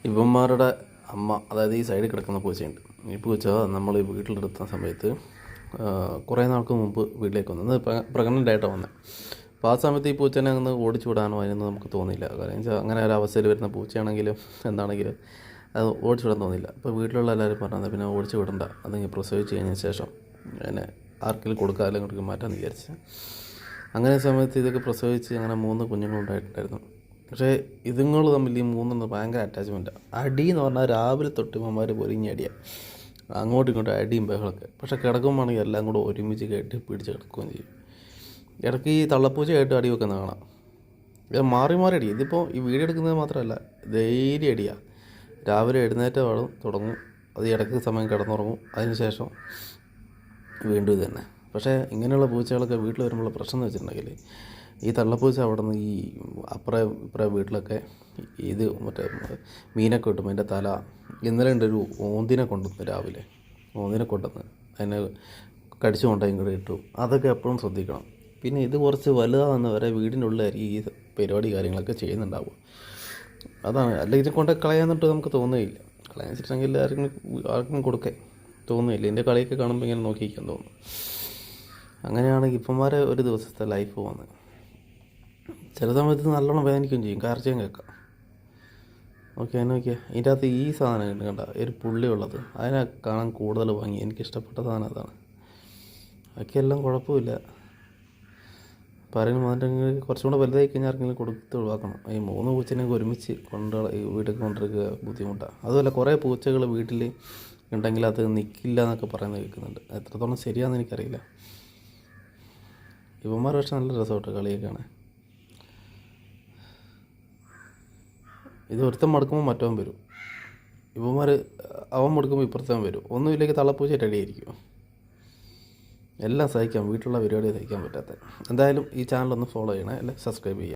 ഇവന്മാരുടെ അമ്മ, അതായത് ഈ സൈഡിൽ കിടക്കുന്ന പൂച്ചയുണ്ട്. ഈ പൂച്ച നമ്മൾ ഈ വീട്ടിലെടുത്ത സമയത്ത് കുറേ നാൾക്ക് മുമ്പ് വീട്ടിലേക്ക് വന്നത് പ്രഗ്നൻ്റ് ആയിട്ടാണ് വന്നത്. അപ്പോൾ ആ സമയത്ത് ഈ പൂച്ചനെ ഒന്ന് ഓടിച്ചു വിടാനോ അതിനൊന്നും നമുക്ക് തോന്നിയില്ല. കാരണം വെച്ചാൽ അങ്ങനെ ഒരു അവസ്ഥയിൽ വരുന്ന പൂച്ചയാണെങ്കിലും എന്താണെങ്കിലും അത് ഓടിച്ചു വിടാൻ തോന്നിയില്ല. അപ്പോൾ വീട്ടിലുള്ള എല്ലാവരും പറഞ്ഞത് പിന്നെ ഓടിച്ചു വിടണ്ട, അതെങ്കിൽ പ്രസവിച്ച് കഴിഞ്ഞ ശേഷം പിന്നെ ആർക്കെങ്കിലും കൊടുക്കുക അല്ലെങ്കിൽ ഇങ്ങോട്ട് മാറ്റാമെന്ന് വിചാരിച്ച്. അങ്ങനെ സമയത്ത് ഇതൊക്കെ പ്രസവിച്ച് അങ്ങനെ 3 കുഞ്ഞുങ്ങളുണ്ടായിട്ടുണ്ടായിരുന്നു. പക്ഷേ ഇതുങ്ങൾ തമ്മിൽ ഈ മൂന്നെണ്ണം ഭയങ്കര അറ്റാച്ച്മെൻറ്റാണ്. അടി എന്ന് പറഞ്ഞാൽ രാവിലെ തൊട്ട് ഇവന്മാർ പൊരിഞ്ഞ അടിയാണ്, അങ്ങോട്ടും ഇങ്ങോട്ടും അടിയും ബഹളമൊക്കെ. പക്ഷേ കിടക്കുമ്പോഴാണെങ്കിൽ എല്ലാം കൂടെ ഒരുമിച്ച് കെട്ടി പിടിച്ച് കിടക്കുകയും ചെയ്യും. ഇടയ്ക്ക് ഈ തള്ളപ്പൂച്ചയായിട്ട് അടി വെക്കുന്ന കാണാം. ഇത് മാറി മാറി അടി. ഇതിപ്പോൾ ഈ വീഡിയോ എടുക്കുന്നത് മാത്രമല്ല, ഡെയിലി അടിയാണ്. രാവിലെ എഴുന്നേറ്റ പാടും തുടങ്ങും, അത് ഇടയ്ക്ക് സമയം കിടന്നുറങ്ങും, അതിന് ശേഷം വീണ്ടും ഇത് തന്നെ. പക്ഷേ ഇങ്ങനെയുള്ള പൂച്ചകളൊക്കെ വീട്ടിൽ വരുമ്പോഴുള്ള പ്രശ്നം എന്ന് വെച്ചിട്ടുണ്ടെങ്കിൽ, ഈ തള്ളപ്പൂച്ച അവിടെ നിന്ന് ഈ ഇപ്പുറേ വീട്ടിലൊക്കെ ഇത് മറ്റേ മീനൊക്കെ കിട്ടും, അതിൻ്റെ തല. ഇന്നലെ ഉണ്ട് ഒരു ഓന്തിനെ കൊണ്ടുവന്ന്, രാവിലെ ഓന്തിനെ കൊണ്ടുവന്ന് അതിനെ കടിച്ചു കൊണ്ടുപോയി ഇങ്ങോട്ട് ഇട്ടു. അതൊക്കെ എപ്പോഴും ശ്രദ്ധിക്കണം. പിന്നെ ഇത് കുറച്ച് വലുതാകുന്നവരെ വീടിനുള്ളിലായിരിക്കും ഈ പരിപാടി കാര്യങ്ങളൊക്കെ ചെയ്യുന്നുണ്ടാവും. അതാണ്. അല്ലെങ്കിൽ ഇത് കൊണ്ട് കളയാന്നിട്ട് നമുക്ക് തോന്നുകയില്ല. കളയാൻ വെച്ചിട്ടുണ്ടെങ്കിൽ ആർക്കും കൊടുക്കേ തോന്നുകയില്ല. ഇതിൻ്റെ കളിയൊക്കെ കാണുമ്പോൾ ഇങ്ങനെ നോക്കിയിരിക്കാൻ തോന്നും. അങ്ങനെയാണ് ഇപ്പന്മാരെ ഒരു ദിവസത്തെ ലൈഫ് പോകുന്നത്. ചില സമയത്ത് നല്ലോണം വേദനിക്കുകയും ചെയ്യും, കരച്ചിലും കേൾക്കാം. ഓക്കെ, അതിന് നോക്കിയാൽ ഇതിൻ്റെ അകത്ത് ഈ സാധനം കണ്ട ഒരു പുള്ളി ഉള്ളത്, അതിനെ കാണാൻ കൂടുതൽ ഭംഗി. എനിക്കിഷ്ടപ്പെട്ട സാധനം അതാണ്. ബാക്കിയെല്ലാം കുഴപ്പമില്ല. പറയുന്നത് അതിൻ്റെ കുറച്ചും കൂടെ വലുതായി കഴിഞ്ഞാൽ ആർക്കെങ്കിലും കൊടുത്ത് ഒഴിവാക്കണം. ഈ 3 പൂച്ചനെയൊക്കെ ഒരുമിച്ച് ഈ വീട്ടിൽ കൊണ്ടിരിക്കുക ബുദ്ധിമുട്ടാണ്. അതുപോലെ കുറേ പൂച്ചകൾ വീട്ടിൽ ഉണ്ടെങ്കിൽ അത് നിൽക്കില്ല എന്നൊക്കെ പറയുന്നത് കേൾക്കുന്നുണ്ട്. എത്രത്തോളം ശരിയാണെന്ന് എനിക്കറിയില്ല. ഇവന്മാർ പക്ഷേ നല്ല രസമായിട്ട് കളിയൊക്കെയാണ്. ഇത് ഒരുത്തം മടുക്കുമ്പോൾ മറ്റവൻ വരും. ഇവന്മാർ അവൻ മടുക്കുമ്പോൾ ഇപ്പുറത്തവൻ വരും. ഒന്നുമില്ലെങ്കിൽ തള്ളപ്പൂച്ചയായിട്ട് അടിയായിരിക്കും. എല്ലാം സഹിക്കാം, വീട്ടിലുള്ള പരിപാടി സഹിക്കാൻ പറ്റാത്ത. എന്തായാലും ഈ ചാനലൊന്ന് ഫോളോ ചെയ്യണേ, അല്ലെ സബ്സ്ക്രൈബ് ചെയ്യുക.